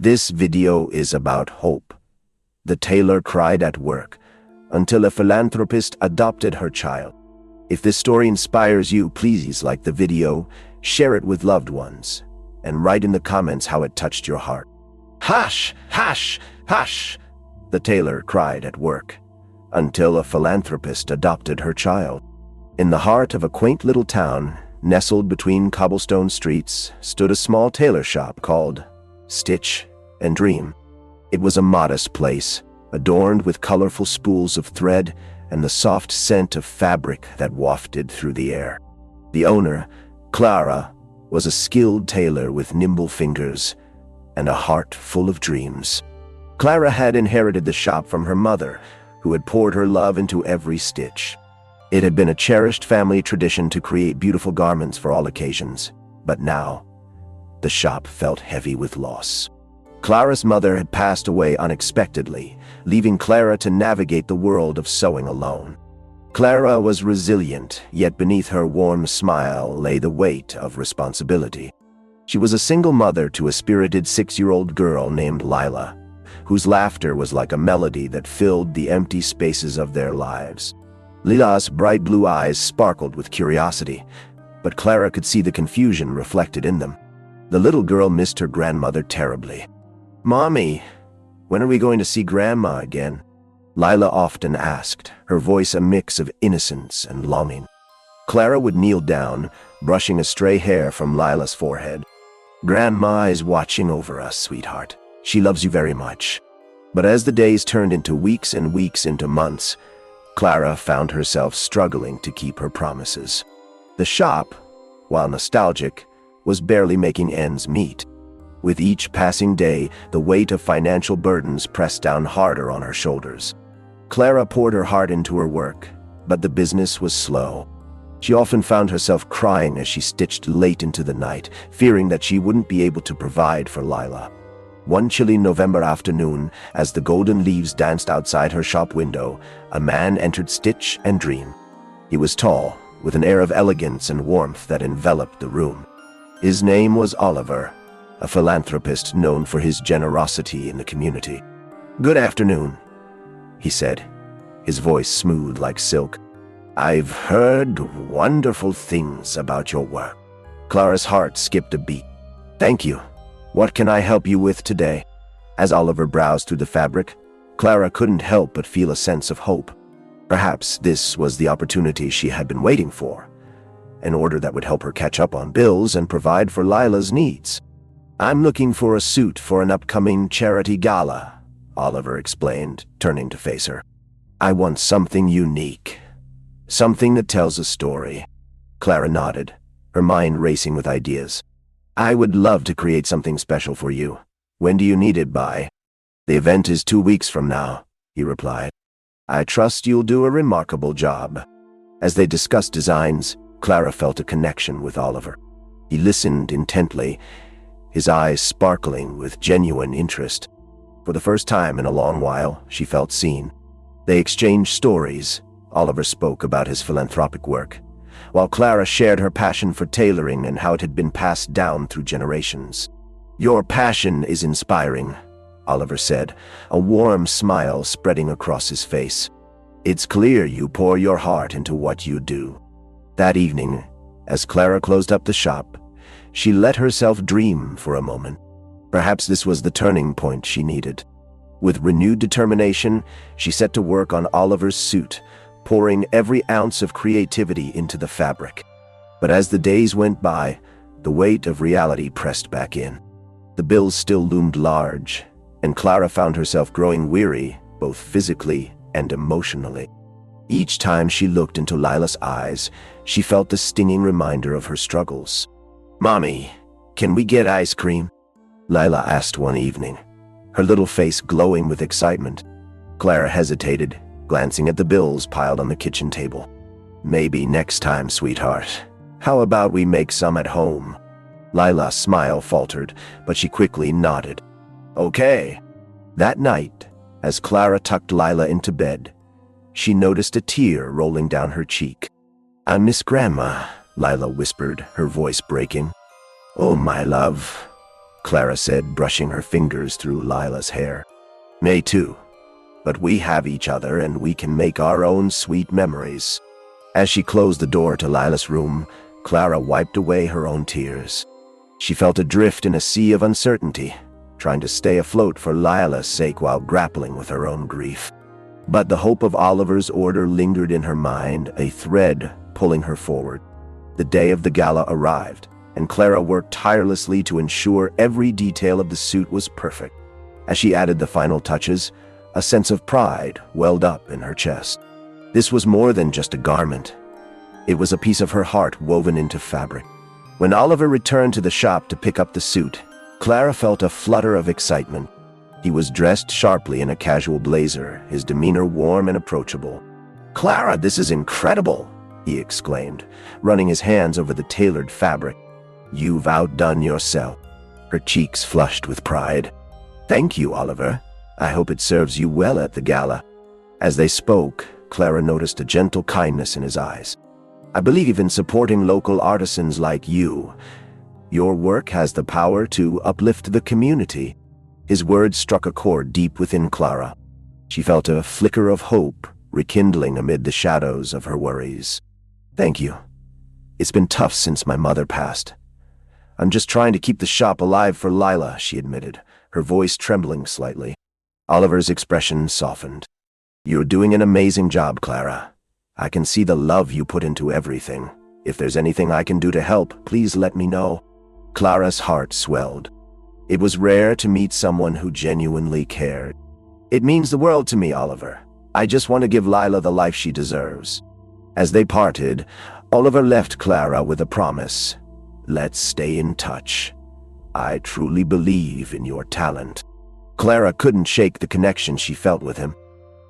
This video is about hope. The tailor cried at work until a philanthropist adopted her child. If this story inspires you, please like the video, share it with loved ones, and write in the comments how it touched your heart. Hush, hush, hush, the tailor cried at work until a philanthropist adopted her child. In the heart of a quaint little town, nestled between cobblestone streets, stood a small tailor shop called Stitch and Dream. It was a modest place, adorned with colorful spools of thread and the soft scent of fabric that wafted through the air. The owner, Clara, was a skilled tailor with nimble fingers and a heart full of dreams. Clara had inherited the shop from her mother, who had poured her love into every stitch. It had been a cherished family tradition to create beautiful garments for all occasions, but now the shop felt heavy with loss. Clara's mother had passed away unexpectedly, leaving Clara to navigate the world of sewing alone. Clara was resilient, yet beneath her warm smile lay the weight of responsibility. She was a single mother to a spirited 6-year-old girl named Lila, whose laughter was like a melody that filled the empty spaces of their lives. Lila's bright blue eyes sparkled with curiosity, but Clara could see the confusion reflected in them. The little girl missed her grandmother terribly. "Mommy, when are we going to see Grandma again?" Lila often asked, her voice a mix of innocence and longing. Clara would kneel down, brushing a stray hair from Lila's forehead. "Grandma is watching over us, sweetheart. She loves you very much." But as the days turned into weeks and weeks into months, Clara found herself struggling to keep her promises. The shop, while nostalgic, was barely making ends meet. With each passing day, the weight of financial burdens pressed down harder on her shoulders. Clara poured her heart into her work, but the business was slow. She often found herself crying as she stitched late into the night, fearing that she wouldn't be able to provide for Lila. One chilly November afternoon, as the golden leaves danced outside her shop window, a man entered Stitch and Dream. He was tall, with an air of elegance and warmth that enveloped the room. His name was Oliver, a philanthropist known for his generosity in the community. "Good afternoon," he said, his voice smooth like silk. "I've heard wonderful things about your work." Clara's heart skipped a beat. "Thank you. What can I help you with today?" As Oliver browsed through the fabric, Clara couldn't help but feel a sense of hope. Perhaps this was the opportunity she had been waiting for, an order that would help her catch up on bills and provide for Lila's needs. "I'm looking for a suit for an upcoming charity gala," Oliver explained, turning to face her. "I want something unique, something that tells a story." Clara nodded, her mind racing with ideas. "I would love to create something special for you. When do you need it by?" "The event is 2 weeks from now," he replied. "I trust you'll do a remarkable job." As they discussed designs, Clara felt a connection with Oliver. He listened intently, his eyes sparkling with genuine interest. For the first time in a long while, she felt seen. They exchanged stories. Oliver spoke about his philanthropic work, while Clara shared her passion for tailoring and how it had been passed down through generations. "Your passion is inspiring," Oliver said, a warm smile spreading across his face. "It's clear you pour your heart into what you do." That evening, as Clara closed up the shop, she let herself dream for a moment. Perhaps this was the turning point she needed. With renewed determination, she set to work on Oliver's suit, pouring every ounce of creativity into the fabric. But as the days went by, the weight of reality pressed back in. The bills still loomed large, and Clara found herself growing weary, both physically and emotionally. Each time she looked into Lila's eyes, she felt the stinging reminder of her struggles. "Mommy, can we get ice cream?" Lila asked one evening, her little face glowing with excitement. Clara hesitated, glancing at the bills piled on the kitchen table. "Maybe next time, sweetheart. How about we make some at home?" Lila's smile faltered, but she quickly nodded. "Okay." That night, as Clara tucked Lila into bed, she noticed a tear rolling down her cheek. "I miss Grandma," Lila whispered, her voice breaking. "Oh, my love, Clara said, brushing her fingers through Lila's hair. "Me too. But we have each other and we can make our own sweet memories." As she closed the door to Lila's room, Clara wiped away her own tears. She felt adrift in a sea of uncertainty, trying to stay afloat for Lila's sake while grappling with her own grief. But the hope of Oliver's order lingered in her mind, a thread pulling her forward. The day of the gala arrived, and Clara worked tirelessly to ensure every detail of the suit was perfect. As she added the final touches, a sense of pride welled up in her chest. This was more than just a garment. It was a piece of her heart woven into fabric. When Oliver returned to the shop to pick up the suit, Clara felt a flutter of excitement. He was dressed sharply in a casual blazer, his demeanor warm and approachable. "Clara, this is incredible!" he exclaimed, running his hands over the tailored fabric. "You've outdone yourself." Her cheeks flushed with pride. "Thank you, Oliver. I hope it serves you well at the gala." As they spoke, Clara noticed a gentle kindness in his eyes. "I believe in supporting local artisans like you. Your work has the power to uplift the community." His words struck a chord deep within Clara. She felt a flicker of hope rekindling amid the shadows of her worries. "Thank you. It's been tough since my mother passed. I'm just trying to keep the shop alive for Lila," she admitted, her voice trembling slightly. Oliver's expression softened. "You're doing an amazing job, Clara. I can see the love you put into everything. If there's anything I can do to help, please let me know." Clara's heart swelled. It was rare to meet someone who genuinely cared. "It means the world to me, Oliver. I just want to give Lila the life she deserves." As they parted, Oliver left Clara with a promise. "Let's stay in touch. I truly believe in your talent." Clara couldn't shake the connection she felt with him.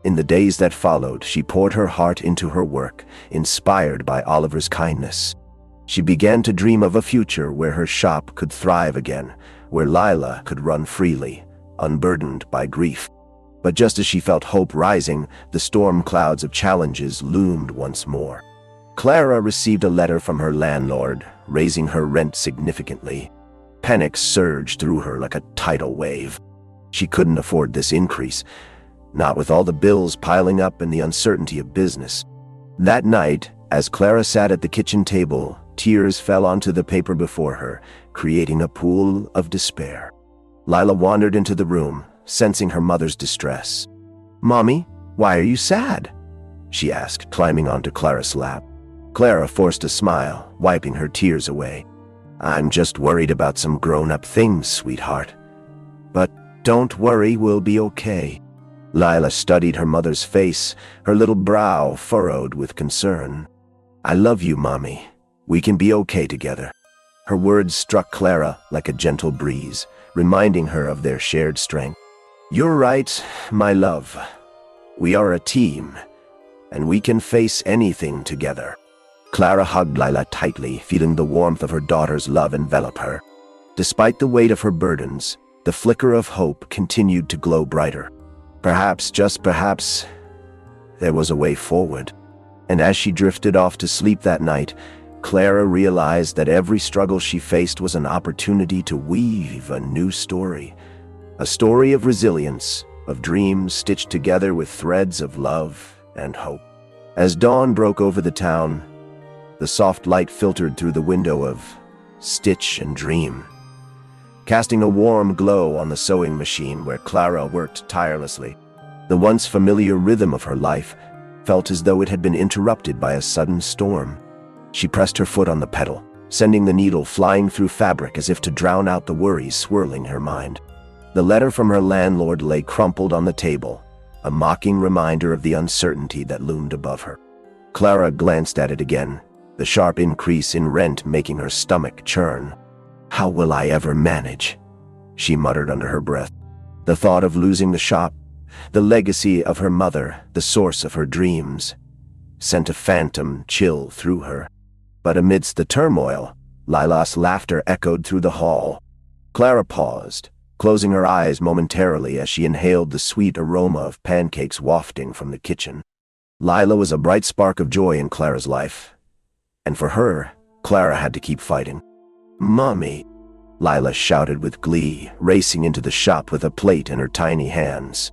In the days that followed, she poured her heart into her work, inspired by Oliver's kindness. She began to dream of a future where her shop could thrive again, where Lila could run freely, unburdened by grief. But just as she felt hope rising, the storm clouds of challenges loomed once more. Clara received a letter from her landlord, raising her rent significantly. Panic surged through her like a tidal wave. She couldn't afford this increase, not with all the bills piling up and the uncertainty of business. That night, as Clara sat at the kitchen table, tears fell onto the paper before her, creating a pool of despair. Lila wandered into the room, sensing her mother's distress. "Mommy, why are you sad?" she asked, climbing onto Clara's lap. Clara forced a smile, wiping her tears away. "I'm just worried about some grown-up things, sweetheart. But don't worry, we'll be okay." Lila studied her mother's face, her little brow furrowed with concern. "I love you, Mommy. We can be okay together." Her words struck Clara like a gentle breeze, reminding her of their shared strength. "You're right, my love. We are a team, and we can face anything together." Clara hugged Lila tightly, feeling the warmth of her daughter's love envelop her. Despite the weight of her burdens, the flicker of hope continued to glow brighter. Perhaps, just perhaps, there was a way forward. And as she drifted off to sleep that night, Clara realized that every struggle she faced was an opportunity to weave a new story. A story of resilience, of dreams stitched together with threads of love and hope. As dawn broke over the town, the soft light filtered through the window of Stitch and Dream, casting a warm glow on the sewing machine where Clara worked tirelessly. The once familiar rhythm of her life felt as though it had been interrupted by a sudden storm. She pressed her foot on the pedal, sending the needle flying through fabric as if to drown out the worries swirling her mind. The letter from her landlord lay crumpled on the table, a mocking reminder of the uncertainty that loomed above her. Clara glanced at it again, the sharp increase in rent making her stomach churn. "How will I ever manage?" she muttered under her breath. The thought of losing the shop, the legacy of her mother, the source of her dreams, sent a phantom chill through her. But amidst the turmoil, Lila's laughter echoed through the hall. Clara paused, closing her eyes momentarily as she inhaled the sweet aroma of pancakes wafting from the kitchen. Lila was a bright spark of joy in Clara's life, and for her, Clara had to keep fighting. "Mommy," Lila shouted with glee, racing into the shop with a plate in her tiny hands.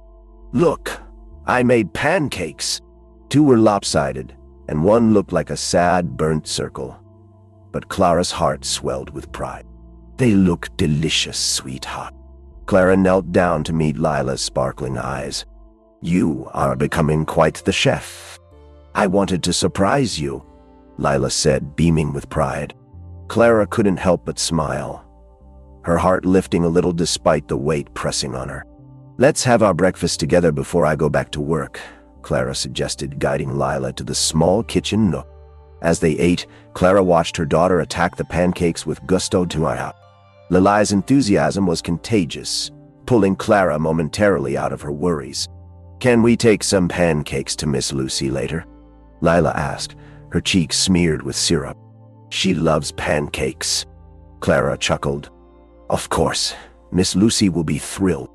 "Look, I made pancakes!" Two were lopsided, and one looked like a sad, burnt circle. But Clara's heart swelled with pride. "They look delicious, sweetheart." Clara knelt down to meet Lila's sparkling eyes. "You are becoming quite the chef." "I wanted to surprise you," Lila said, beaming with pride. Clara couldn't help but smile, her heart lifting a little despite the weight pressing on her. "Let's have our breakfast together before I go back to work," Clara suggested, guiding Lila to the small kitchen nook. As they ate, Clara watched her daughter attack the pancakes with gusto to her out. Lila's enthusiasm was contagious, pulling Clara momentarily out of her worries. "Can we take some pancakes to Miss Lucy later?" Lila asked, her cheeks smeared with syrup. "She loves pancakes," Clara chuckled. "Of course, Miss Lucy will be thrilled."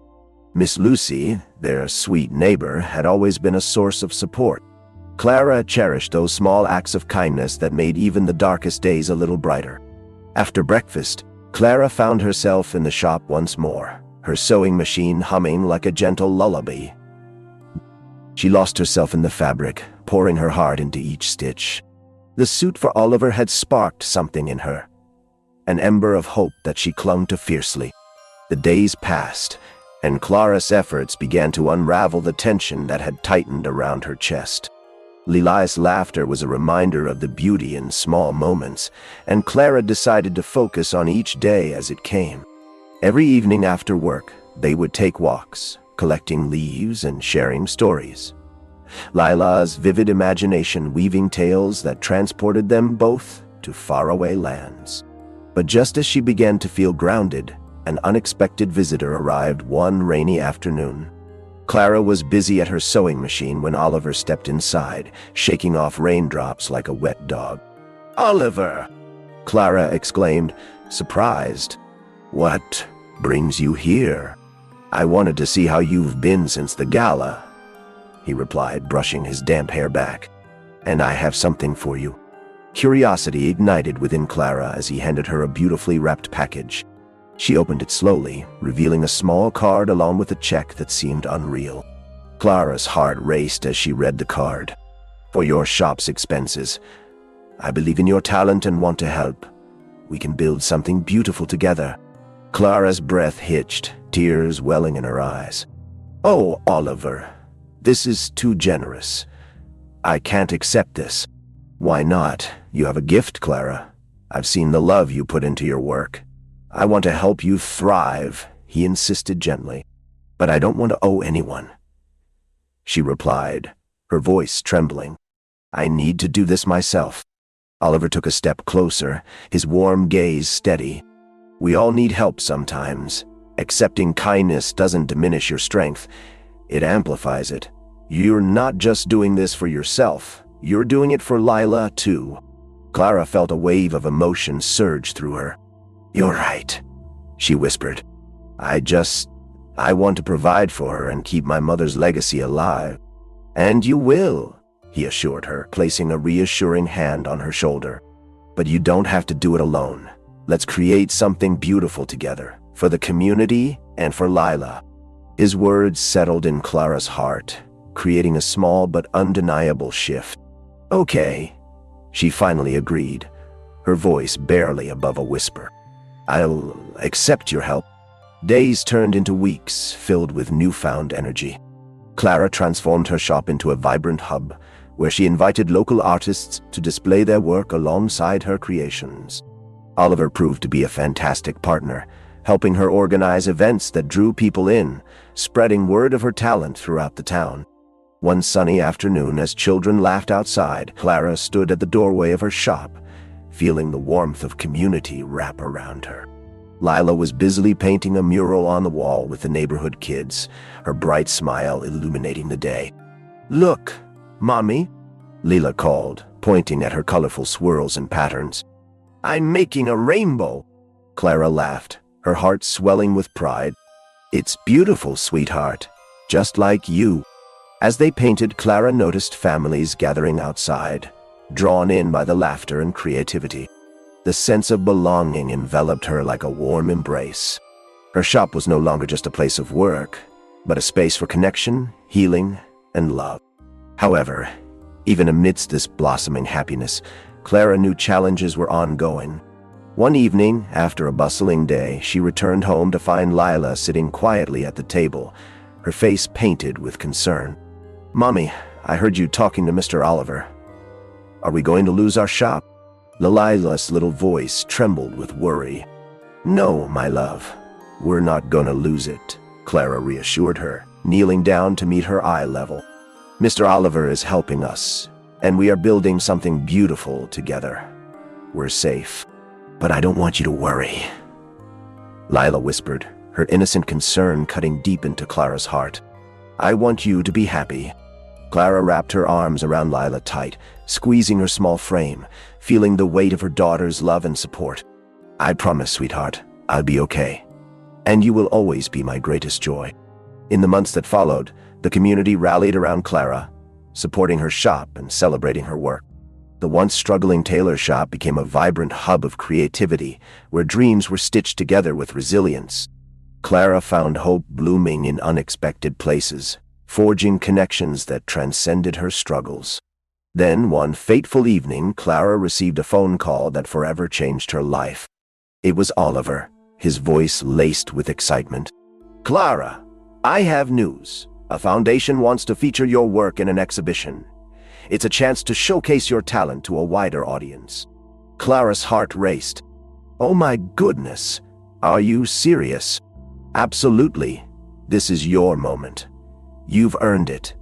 Miss Lucy, their sweet neighbor, had always been a source of support. Clara cherished those small acts of kindness that made even the darkest days a little brighter. After breakfast, Clara found herself in the shop once more, her sewing machine humming like a gentle lullaby. She lost herself in the fabric, pouring her heart into each stitch. The suit for Oliver had sparked something in her, an ember of hope that she clung to fiercely. The days passed, and Clara's efforts began to unravel the tension that had tightened around her chest. Lila's laughter was a reminder of the beauty in small moments, and Clara decided to focus on each day as it came. Every evening after work, they would take walks, collecting leaves and sharing stories. Lila's vivid imagination weaving tales that transported them both to faraway lands. But just as she began to feel grounded, an unexpected visitor arrived one rainy afternoon. Clara was busy at her sewing machine when Oliver stepped inside, shaking off raindrops like a wet dog. "Oliver!" Clara exclaimed, surprised. "What brings you here?" "I wanted to see how you've been since the gala," he replied, brushing his damp hair back. "And I have something for you." Curiosity ignited within Clara as he handed her a beautifully wrapped package. She opened it slowly, revealing a small card along with a check that seemed unreal. Clara's heart raced as she read the card. "For your shop's expenses. I believe in your talent and want to help. We can build something beautiful together." Clara's breath hitched, tears welling in her eyes. "Oh, Oliver, this is too generous. I can't accept this." "Why not? You have a gift, Clara. I've seen the love you put into your work. I want to help you thrive," he insisted gently. "But I don't want to owe anyone," she replied, her voice trembling. "I need to do this myself." Oliver took a step closer, his warm gaze steady. "We all need help sometimes. Accepting kindness doesn't diminish your strength. It amplifies it. You're not just doing this for yourself. You're doing it for Lila, too." Clara felt a wave of emotion surge through her. "You're right," she whispered. I want to provide for her and keep my mother's legacy alive." "And you will," he assured her, placing a reassuring hand on her shoulder. "But you don't have to do it alone. Let's create something beautiful together, for the community and for Lila." His words settled in Clara's heart, creating a small but undeniable shift. "Okay," she finally agreed, her voice barely above a whisper. "I'll accept your help." Days turned into weeks, filled with newfound energy. Clara transformed her shop into a vibrant hub, where she invited local artists to display their work alongside her creations. Oliver proved to be a fantastic partner, helping her organize events that drew people in, spreading word of her talent throughout the town. One sunny afternoon, as children laughed outside, Clara stood at the doorway of her shop, feeling the warmth of community wrap around her. Lila was busily painting a mural on the wall with the neighborhood kids, her bright smile illuminating the day. "Look, Mommy," Lila called, pointing at her colorful swirls and patterns. "I'm making a rainbow." Clara laughed, her heart swelling with pride. "It's beautiful, sweetheart, just like you." As they painted, Clara noticed families gathering outside, drawn in by the laughter and creativity. The sense of belonging enveloped her like a warm embrace. Her shop was no longer just a place of work, but a space for connection, healing, and love. However, even amidst this blossoming happiness, Clara knew challenges were ongoing. One evening, after a bustling day, she returned home to find Lila sitting quietly at the table, her face painted with concern. "Mommy, I heard you talking to Mr. Oliver. Are we going to lose our shop?" Lila's little voice trembled with worry. "No, my love, we're not gonna lose it," Clara reassured her, kneeling down to meet her eye level. "Mr. Oliver is helping us, and we are building something beautiful together. We're safe. But I don't want you to worry," Lila whispered, her innocent concern cutting deep into Clara's heart. "I want you to be happy." Clara wrapped her arms around Lila tight, squeezing her small frame, feeling the weight of her daughter's love and support. "I promise, sweetheart, I'll be okay. And you will always be my greatest joy." In the months that followed, the community rallied around Clara, supporting her shop and celebrating her work. The once struggling tailor shop became a vibrant hub of creativity, where dreams were stitched together with resilience. Clara found hope blooming in unexpected places, forging connections that transcended her struggles. Then, one fateful evening, Clara received a phone call that forever changed her life. It was Oliver, his voice laced with excitement. "Clara, I have news. A foundation wants to feature your work in an exhibition. It's a chance to showcase your talent to a wider audience." Clara's heart raced. "Oh my goodness, are you serious?" "Absolutely. This is your moment. You've earned it,"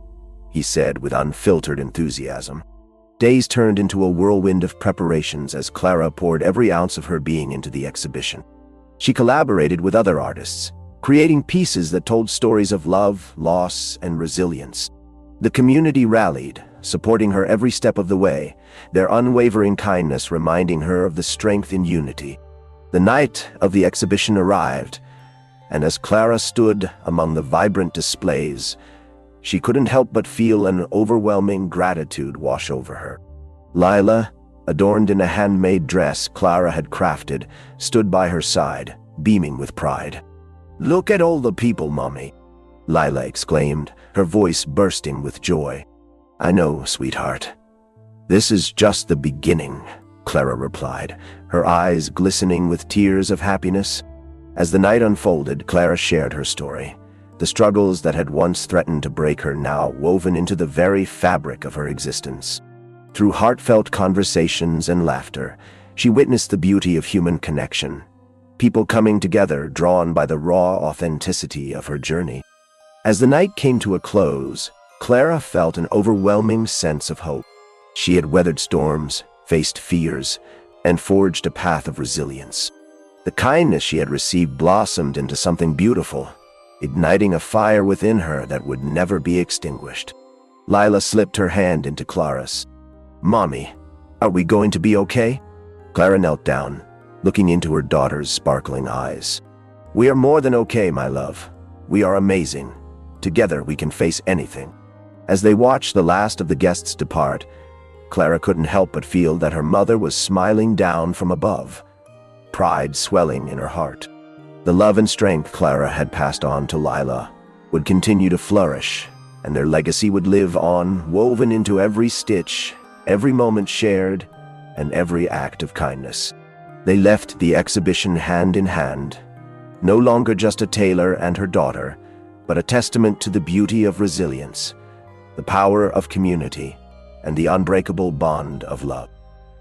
he said with unfiltered enthusiasm. Days turned into a whirlwind of preparations as Clara poured every ounce of her being into the exhibition. She collaborated with other artists, creating pieces that told stories of love, loss, and resilience. The community rallied, supporting her every step of the way, their unwavering kindness reminding her of the strength in unity. The night of the exhibition arrived, and as Clara stood among the vibrant displays, she couldn't help but feel an overwhelming gratitude wash over her. Lila, adorned in a handmade dress Clara had crafted, stood by her side, beaming with pride. "Look at all the people, Mommy," Lila exclaimed, her voice bursting with joy. "I know, sweetheart. This is just the beginning," Clara replied, her eyes glistening with tears of happiness. As the night unfolded, Clara shared her story. The struggles that had once threatened to break her now woven into the very fabric of her existence. Through heartfelt conversations and laughter, she witnessed the beauty of human connection, people coming together drawn by the raw authenticity of her journey. As the night came to a close, Clara felt an overwhelming sense of hope. She had weathered storms, faced fears, and forged a path of resilience. The kindness she had received blossomed into something beautiful, igniting a fire within her that would never be extinguished. Lila slipped her hand into Clara's. "Mommy, are we going to be okay?" Clara knelt down, looking into her daughter's sparkling eyes. "We are more than okay, my love. We are amazing. Together we can face anything." As they watched the last of the guests depart, Clara couldn't help but feel that her mother was smiling down from above, pride swelling in her heart. The love and strength Clara had passed on to Lila would continue to flourish, and their legacy would live on, woven into every stitch, every moment shared, and every act of kindness. They left the exhibition hand in hand, no longer just a tailor and her daughter, but a testament to the beauty of resilience, the power of community, and the unbreakable bond of love.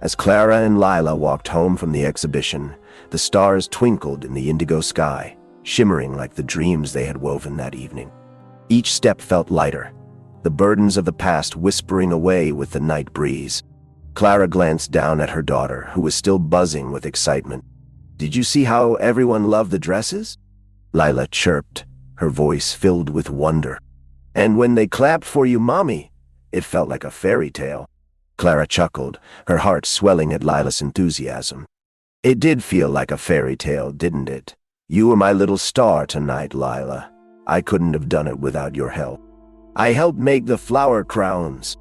As Clara and Lila walked home from the exhibition, the stars twinkled in the indigo sky, shimmering like the dreams they had woven that evening. Each step felt lighter, the burdens of the past whispering away with the night breeze. Clara glanced down at her daughter, who was still buzzing with excitement. "Did you see how everyone loved the dresses?" Lila chirped, her voice filled with wonder. "And when they clapped for you, Mommy, it felt like a fairy tale." Clara chuckled, her heart swelling at Lila's enthusiasm. "It did feel like a fairy tale, didn't it? You were my little star tonight, Lila. I couldn't have done it without your help. I helped make the flower crowns."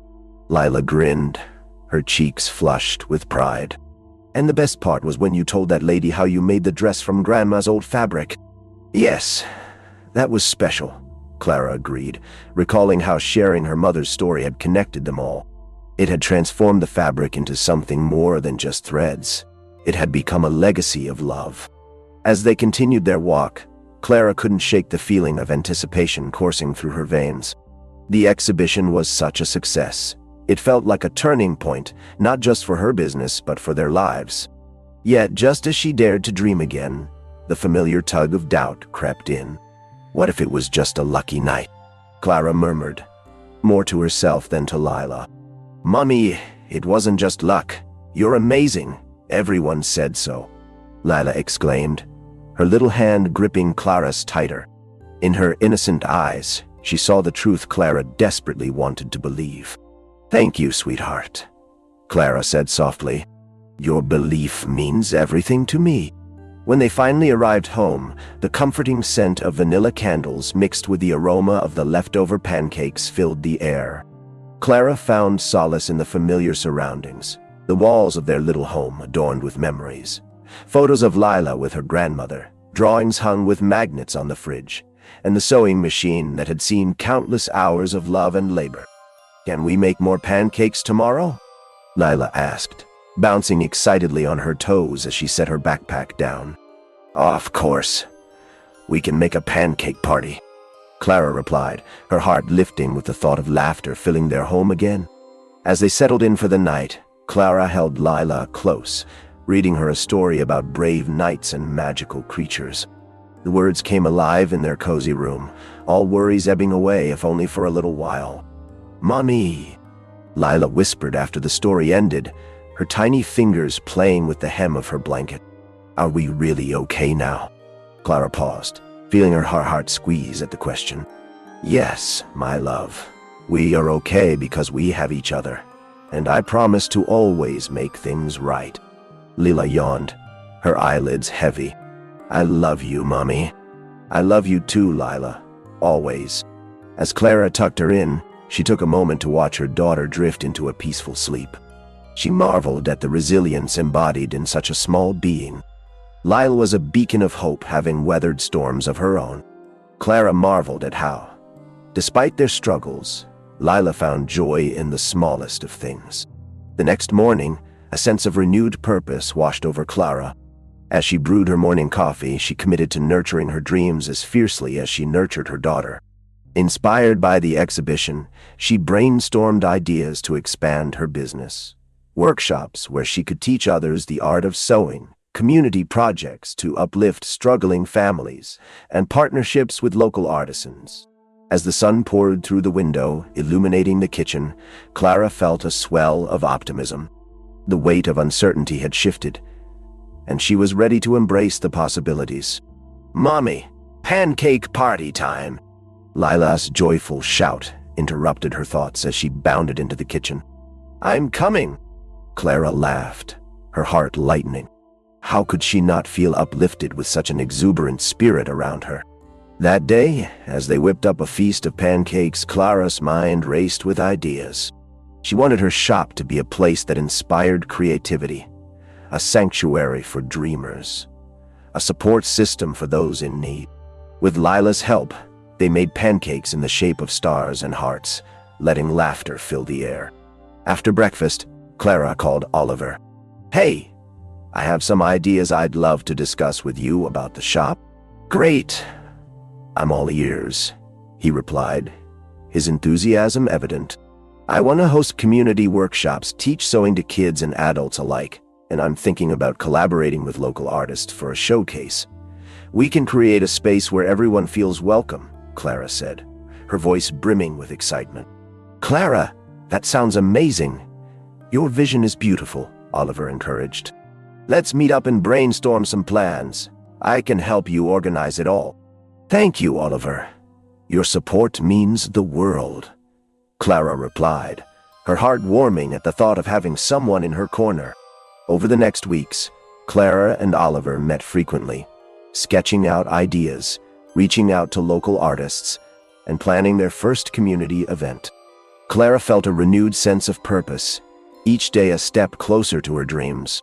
Lila grinned, her cheeks flushed with pride. And the best part was when you told that lady how you made the dress from Grandma's old fabric. Yes, that was special, Clara agreed, recalling how sharing her mother's story had connected them all. It had transformed the fabric into something more than just threads. It had become a legacy of love. As they continued their walk, Clara couldn't shake the feeling of anticipation coursing through her veins. The exhibition was such a success. It felt like a turning point, not just for her business, but for their lives. Yet, just as she dared to dream again, the familiar tug of doubt crept in. What if it was just a lucky night? Clara murmured, more to herself than to Lila. Mommy, it wasn't just luck. You're amazing. Everyone said so, Lila exclaimed, her little hand gripping Clara's tighter. In her innocent eyes, she saw the truth Clara desperately wanted to believe. Thank you, sweetheart, Clara said softly. Your belief means everything to me. When they finally arrived home, the comforting scent of vanilla candles mixed with the aroma of the leftover pancakes filled the air. Clara found solace in the familiar surroundings, the walls of their little home adorned with memories. Photos of Lila with her grandmother, drawings hung with magnets on the fridge, and the sewing machine that had seen countless hours of love and labor. Can we make more pancakes tomorrow? Lila asked, bouncing excitedly on her toes as she set her backpack down. Of course. We can make a pancake party, Clara replied, her heart lifting with the thought of laughter filling their home again. As they settled in for the night, Clara held Lila close, reading her a story about brave knights and magical creatures. The words came alive in their cozy room, all worries ebbing away if only for a little while. Mommy, Lila whispered after the story ended, her tiny fingers playing with the hem of her blanket. Are we really okay now? Clara paused, feeling her heart squeeze at the question. Yes, my love. We are okay because we have each other, and I promise to always make things right. Lila yawned, her eyelids heavy. I love you, Mommy. I love you too, Lila. Always. As Clara tucked her in, she took a moment to watch her daughter drift into a peaceful sleep. She marveled at the resilience embodied in such a small being. Lila was a beacon of hope, having weathered storms of her own. Clara marveled at how, despite their struggles, Lila found joy in the smallest of things. The next morning, a sense of renewed purpose washed over Clara. As she brewed her morning coffee, she committed to nurturing her dreams as fiercely as she nurtured her daughter. Inspired by the exhibition, she brainstormed ideas to expand her business. Workshops where she could teach others the art of sewing, community projects to uplift struggling families, and partnerships with local artisans. As the sun poured through the window, illuminating the kitchen, Clara felt a swell of optimism. The weight of uncertainty had shifted, and she was ready to embrace the possibilities. Mommy, pancake party time! Lila's joyful shout interrupted her thoughts as she bounded into the kitchen. I'm coming! Clara laughed, her heart lightening. How could she not feel uplifted with such an exuberant spirit around her? That day, as they whipped up a feast of pancakes, Clara's mind raced with ideas. She wanted her shop to be a place that inspired creativity, a sanctuary for dreamers, a support system for those in need. With Lila's help, they made pancakes in the shape of stars and hearts, letting laughter fill the air. After breakfast, Clara called Oliver. Hey, I have some ideas I'd love to discuss with you about the shop. Great. I'm all ears, he replied, his enthusiasm evident. I want to host community workshops, teach sewing to kids and adults alike, and I'm thinking about collaborating with local artists for a showcase. We can create a space where everyone feels welcome, Clara said, her voice brimming with excitement. Clara, that sounds amazing. Your vision is beautiful, Oliver encouraged. Let's meet up and brainstorm some plans. I can help you organize it all. Thank you, Oliver. Your support means the world, Clara replied, her heart warming at the thought of having someone in her corner. Over the next weeks, Clara and Oliver met frequently, sketching out ideas, reaching out to local artists, and planning their first community event. Clara felt a renewed sense of purpose, each day a step closer to her dreams.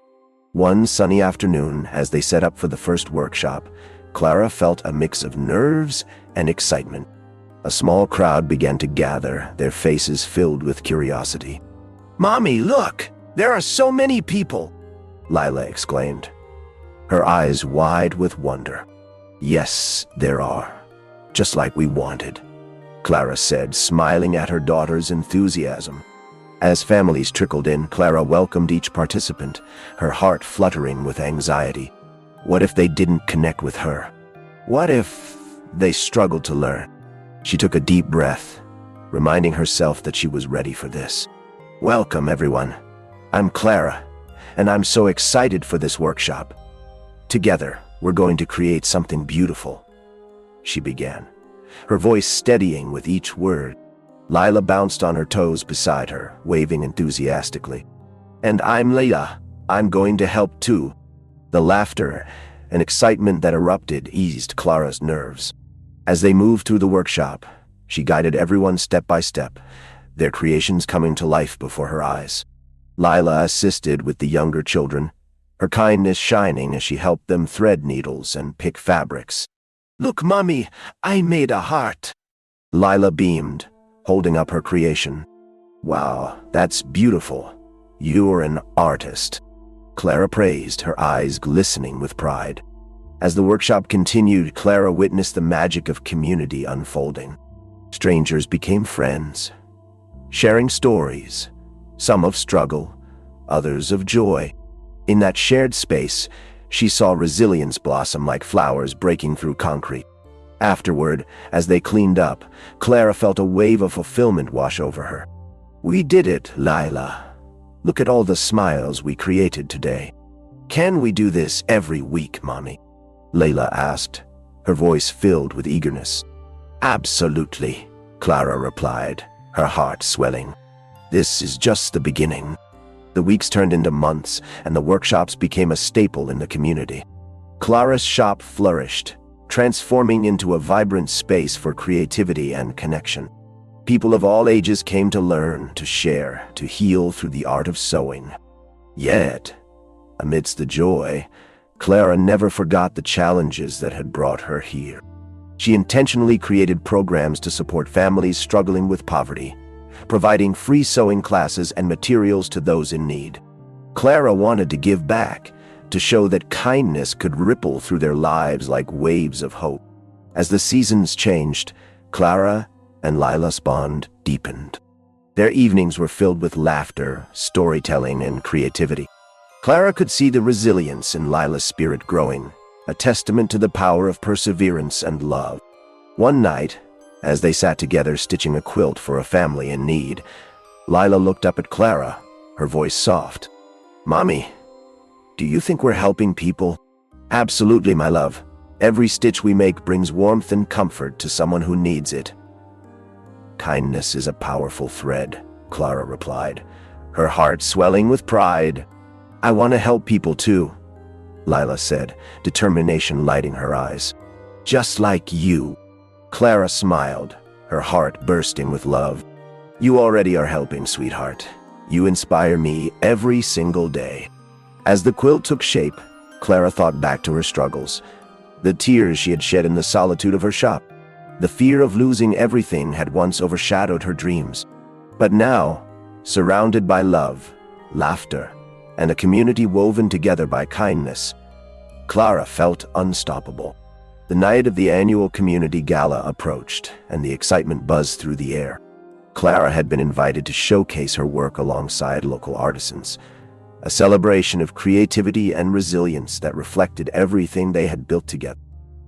One sunny afternoon, as they set up for the first workshop, Clara felt a mix of nerves and excitement. A small crowd began to gather, their faces filled with curiosity. "Mommy, look! There are so many people!" Lila exclaimed, her eyes wide with wonder. "Yes, there are. Just like we wanted," Clara said, smiling at her daughter's enthusiasm. As families trickled in, Clara welcomed each participant, her heart fluttering with anxiety. What if they didn't connect with her? What if they struggled to learn? She took a deep breath, reminding herself that she was ready for this. "Welcome, everyone. I'm Clara, and I'm so excited for this workshop. Together, we're going to create something beautiful," she began, her voice steadying with each word. Lila bounced on her toes beside her, waving enthusiastically. "And I'm Leila. I'm going to help too." The laughter and excitement that erupted eased Clara's nerves. As they moved through the workshop, she guided everyone step by step, their creations coming to life before her eyes. Lila assisted with the younger children, her kindness shining as she helped them thread needles and pick fabrics. "Look, Mommy, I made a heart." Lila beamed, holding up her creation. "Wow, that's beautiful. You're an artist," Clara praised, her eyes glistening with pride. As the workshop continued, Clara witnessed the magic of community unfolding. Strangers became friends, sharing stories, some of struggle, others of joy. In that shared space, she saw resilience blossom like flowers breaking through concrete. Afterward, as they cleaned up, Clara felt a wave of fulfillment wash over her. "We did it, Lila. Look at all the smiles we created today. Can we do this every week, Mommy?" Layla asked, her voice filled with eagerness. "Absolutely," Clara replied, her heart swelling. "This is just the beginning." The weeks turned into months, and the workshops became a staple in the community. Clara's shop flourished, transforming into a vibrant space for creativity and connection. People of all ages came to learn, to share, to heal through the art of sewing. Yet, amidst the joy, Clara never forgot the challenges that had brought her here. She intentionally created programs to support families struggling with poverty, providing free sewing classes and materials to those in need. Clara wanted to give back, to show that kindness could ripple through their lives like waves of hope. As the seasons changed, Clara and Lila's bond deepened. Their evenings were filled with laughter, storytelling, and creativity. Clara could see the resilience in Lila's spirit growing, a testament to the power of perseverance and love. One night, as they sat together stitching a quilt for a family in need, Lila looked up at Clara, her voice soft. "Mommy, do you think we're helping people?" "Absolutely, my love. Every stitch we make brings warmth and comfort to someone who needs it." "Kindness is a powerful thread," Clara replied, her heart swelling with pride. "I want to help people too," Lila said, determination lighting her eyes. "Just like you." Clara smiled, her heart bursting with love. "You already are helping, sweetheart. You inspire me every single day." As the quilt took shape, Clara thought back to her struggles, the tears she had shed in the solitude of her shop. The fear of losing everything had once overshadowed her dreams. But now, surrounded by love, laughter, and a community woven together by kindness, Clara felt unstoppable. The night of the annual community gala approached, and the excitement buzzed through the air. Clara had been invited to showcase her work alongside local artisans, a celebration of creativity and resilience that reflected everything they had built together.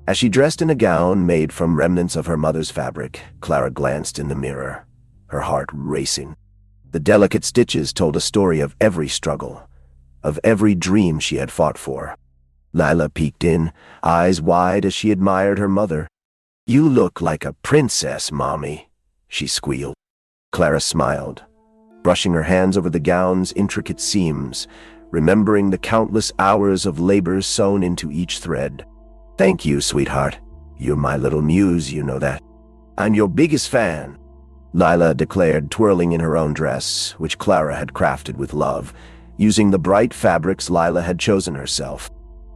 As she dressed in a gown made from remnants of her mother's fabric, Clara glanced in the mirror, her heart racing. The delicate stitches told a story of every struggle, of every dream she had fought for. Lila peeked in, eyes wide as she admired her mother. "You look like a princess, Mommy," she squealed. Clara smiled, brushing her hands over the gown's intricate seams, remembering the countless hours of labor sewn into each thread. "Thank you, sweetheart. You're my little muse, you know that." "I'm your biggest fan," Lila declared, twirling in her own dress, which Clara had crafted with love, using the bright fabrics Lila had chosen herself.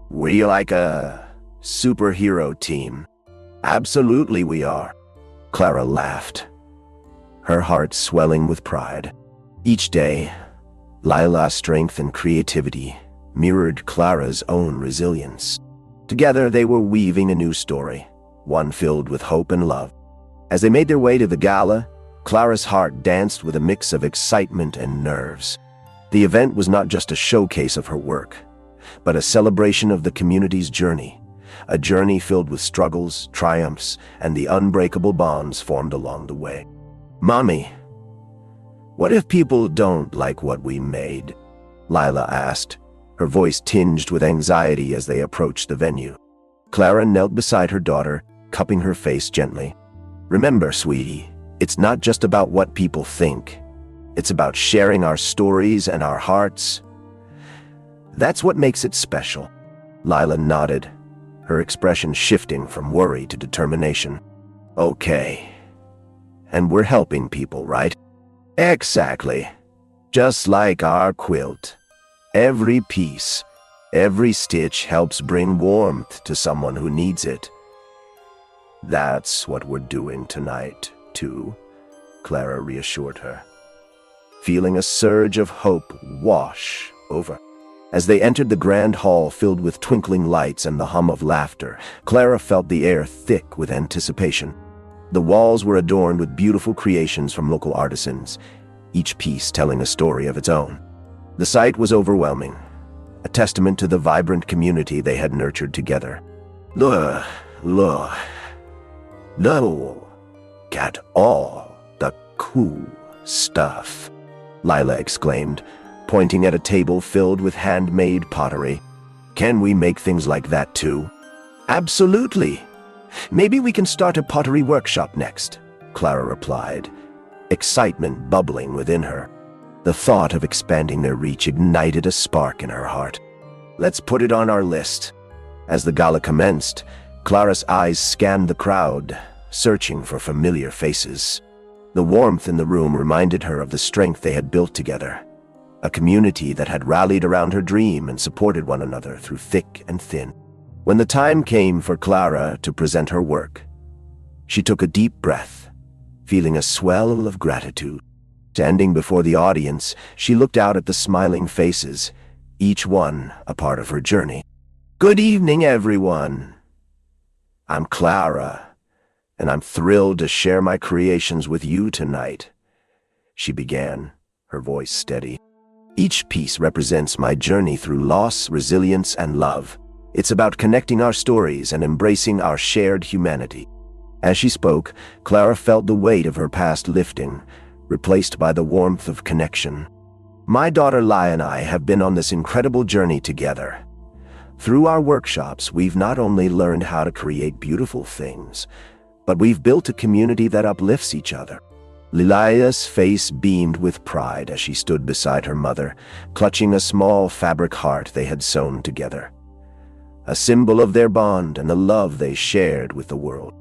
"We like a superhero team." "Absolutely we are." Clara laughed, her heart swelling with pride. Each day, Lila's strength and creativity mirrored Clara's own resilience. Together they were weaving a new story, one filled with hope and love. As they made their way to the gala, Clara's heart danced with a mix of excitement and nerves. The event was not just a showcase of her work, but a celebration of the community's journey, a journey filled with struggles, triumphs, and the unbreakable bonds formed along the way. "Mommy, what if people don't like what we made?" Lila asked, her voice tinged with anxiety as they approached the venue. Clara knelt beside her daughter, cupping her face gently. "Remember, sweetie, it's not just about what people think. It's about sharing our stories and our hearts. That's what makes it special." Lila nodded, her expression shifting from worry to determination. "Okay. And we're helping people, right?" "Exactly. Just like our quilt. Every piece, every stitch helps bring warmth to someone who needs it." "That's what we're doing tonight, too," Clara reassured her, feeling a surge of hope wash over. As they entered the grand hall filled with twinkling lights and the hum of laughter, Clara felt the air thick with anticipation. The walls were adorned with beautiful creations from local artisans, each piece telling a story of its own. The sight was overwhelming, a testament to the vibrant community they had nurtured together. Look at all the cool stuff," Lila exclaimed, pointing at a table filled with handmade pottery. "Can we make things like that too?" "Absolutely. Maybe we can start a pottery workshop next," Clara replied, excitement bubbling within her. The thought of expanding their reach ignited a spark in her heart. "Let's put it on our list." As the gala commenced, Clara's eyes scanned the crowd, searching for familiar faces. The warmth in the room reminded her of the strength they had built together, a community that had rallied around her dream and supported one another through thick and thin. When the time came for Clara to present her work, she took a deep breath, feeling a swell of gratitude. Standing before the audience, she looked out at the smiling faces, each one a part of her journey. "Good evening, everyone. I'm Clara, and I'm thrilled to share my creations with you tonight," she began, her voice steady. "Each piece represents my journey through loss, resilience, and love. It's about connecting our stories and embracing our shared humanity." As she spoke, Clara felt the weight of her past lifting, replaced by the warmth of connection. "My daughter Lai and I have been on this incredible journey together. Through our workshops, we've not only learned how to create beautiful things, but we've built a community that uplifts each other." Lilaya's face beamed with pride as she stood beside her mother, clutching a small fabric heart they had sewn together, a symbol of their bond and the love they shared with the world.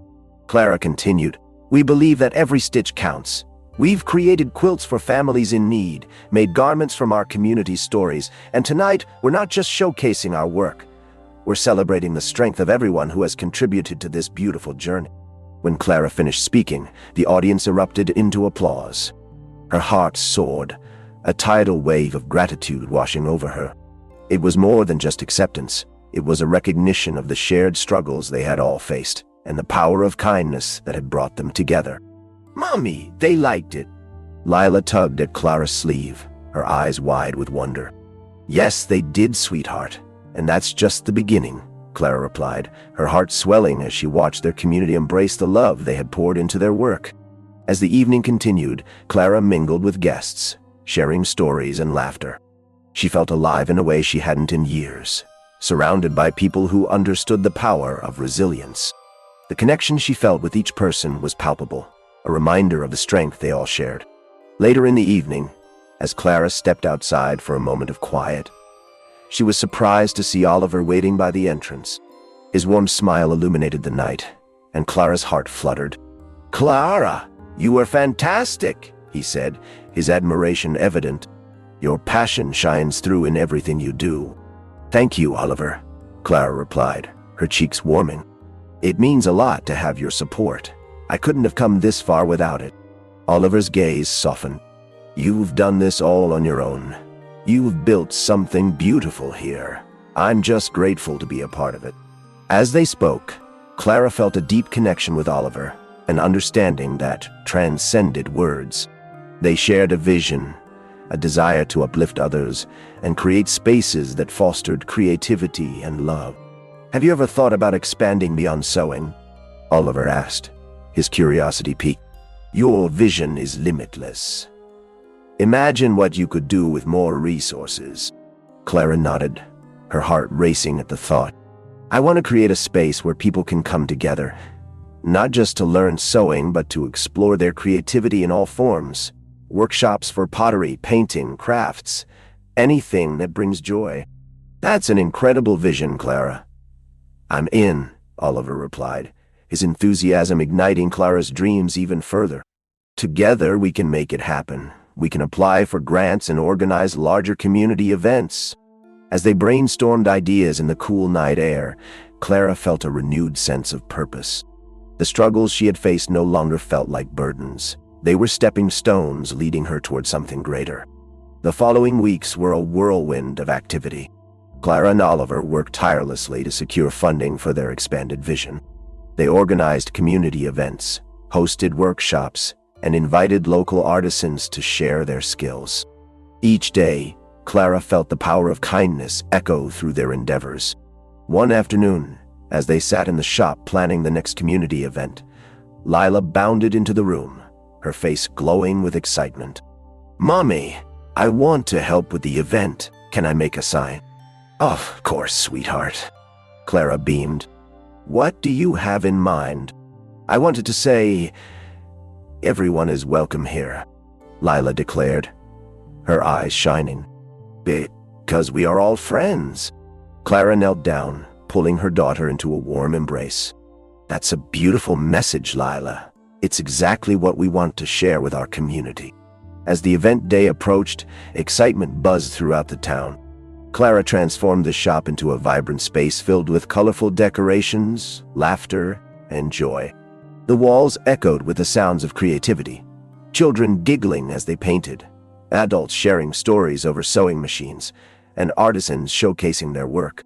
Clara continued, "We believe that every stitch counts. We've created quilts for families in need, made garments from our community's stories, and tonight we're not just showcasing our work. We're celebrating the strength of everyone who has contributed to this beautiful journey." When Clara finished speaking, the audience erupted into applause. Her heart soared, a tidal wave of gratitude washing over her. It was more than just acceptance. It was a recognition of the shared struggles they had all faced, and the power of kindness that had brought them together. "Mommy, they liked it." Lila tugged at Clara's sleeve, her eyes wide with wonder. "Yes, they did, sweetheart, and that's just the beginning," Clara replied, her heart swelling as she watched their community embrace the love they had poured into their work. As the evening continued, Clara mingled with guests, sharing stories and laughter. She felt alive in a way she hadn't in years, surrounded by people who understood the power of resilience. The connection she felt with each person was palpable, a reminder of the strength they all shared. Later in the evening, as Clara stepped outside for a moment of quiet, she was surprised to see Oliver waiting by the entrance. His warm smile illuminated the night, and Clara's heart fluttered. "Clara, you were fantastic," he said, his admiration evident. Your passion shines through in everything you do." "Thank you, Oliver," Clara replied, her cheeks warming. "It means a lot to have your support. I couldn't have come this far without it." Oliver's gaze softened. "You've done this all on your own. You've built something beautiful here. I'm just grateful to be a part of it." As they spoke, Clara felt a deep connection with Oliver, an understanding that transcended words. They shared a vision, a desire to uplift others and create spaces that fostered creativity and love. "Have you ever thought about expanding beyond sewing?" Oliver asked, his curiosity piqued. "Your vision is limitless. Imagine what you could do with more resources." Clara nodded, her heart racing at the thought. "I want to create a space where people can come together, not just to learn sewing, but to explore their creativity in all forms. Workshops for pottery, painting, crafts, anything that brings joy." "That's an incredible vision, Clara." "I'm in," Oliver replied, his enthusiasm igniting Clara's dreams even further. "Together we can make it happen. We can apply for grants and organize larger community events." As they brainstormed ideas in the cool night air, Clara felt a renewed sense of purpose. The struggles she had faced no longer felt like burdens. They were stepping stones leading her toward something greater. The following weeks were a whirlwind of activity. Clara and Oliver worked tirelessly to secure funding for their expanded vision. They organized community events, hosted workshops, and invited local artisans to share their skills. Each day, Clara felt the power of kindness echo through their endeavors. One afternoon, as they sat in the shop planning the next community event, Lila bounded into the room, her face glowing with excitement. "Mommy, I want to help with the event. Can I make a sign?" "Of course, sweetheart," Clara beamed. "What do you have in mind?" "I wanted to say, everyone is welcome here," Lila declared, her eyes shining. "Because we are all friends." Clara knelt down, pulling her daughter into a warm embrace. "That's a beautiful message, Lila. It's exactly what we want to share with our community." As the event day approached, excitement buzzed throughout the town. Clara transformed the shop into a vibrant space filled with colorful decorations, laughter, and joy. The walls echoed with the sounds of creativity, children giggling as they painted, adults sharing stories over sewing machines, and artisans showcasing their work.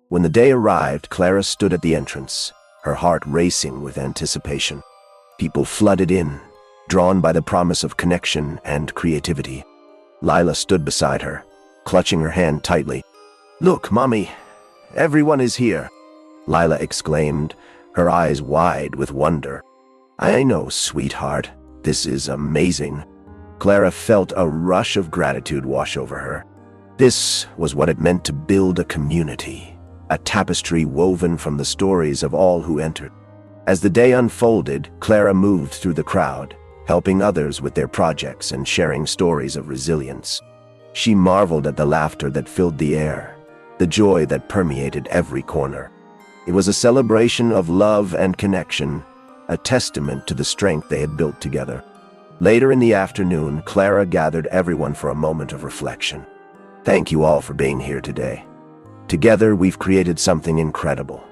When the day arrived, Clara stood at the entrance, her heart racing with anticipation. People flooded in, drawn by the promise of connection and creativity. Lila stood beside her, clutching her hand tightly. "Look, Mommy, everyone is here," Lila exclaimed, her eyes wide with wonder. "I know, sweetheart. This is amazing." Clara felt a rush of gratitude wash over her. This was what it meant to build a community, a tapestry woven from the stories of all who entered. As the day unfolded, Clara moved through the crowd, helping others with their projects and sharing stories of resilience. She marveled at the laughter that filled the air, the joy that permeated every corner. It was a celebration of love and connection, a testament to the strength they had built together. Later in the afternoon, Clara gathered everyone for a moment of reflection. "Thank you all for being here today. Together, we've created something incredible.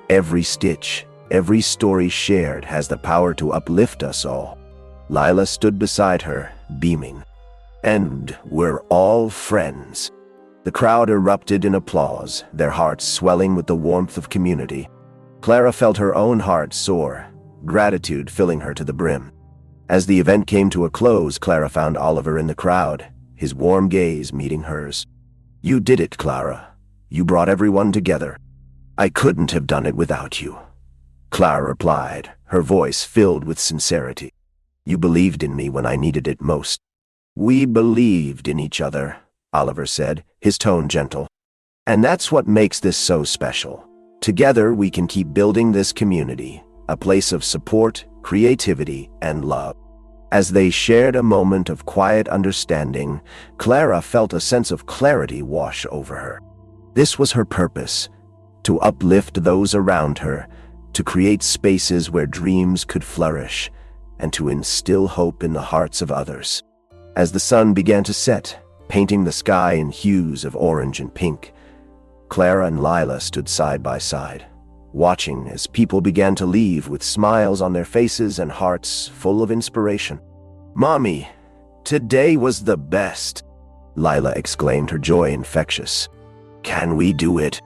Every stitch, every story shared has the power to uplift us all." Lila stood beside her, beaming. "And we're all friends." The crowd erupted in applause, their hearts swelling with the warmth of community. Clara felt her own heart soar, gratitude filling her to the brim. As the event came to a close, Clara found Oliver in the crowd, his warm gaze meeting hers. "You did it, Clara. You brought everyone together." "I couldn't have done it without you," Clara replied, her voice filled with sincerity. "You believed in me when I needed it most." "We believed in each other," Oliver said, his tone gentle. "And that's what makes this so special. Together we can keep building this community, a place of support, creativity, and love." As they shared a moment of quiet understanding, Clara felt a sense of clarity wash over her. This was her purpose, to uplift those around her, to create spaces where dreams could flourish, and to instill hope in the hearts of others. As the sun began to set, painting the sky in hues of orange and pink. Clara and Lila stood side by side, watching as people began to leave with smiles on their faces and hearts full of inspiration. "Mommy, today was the best!" Lila exclaimed, her joy infectious. "Can we do it?"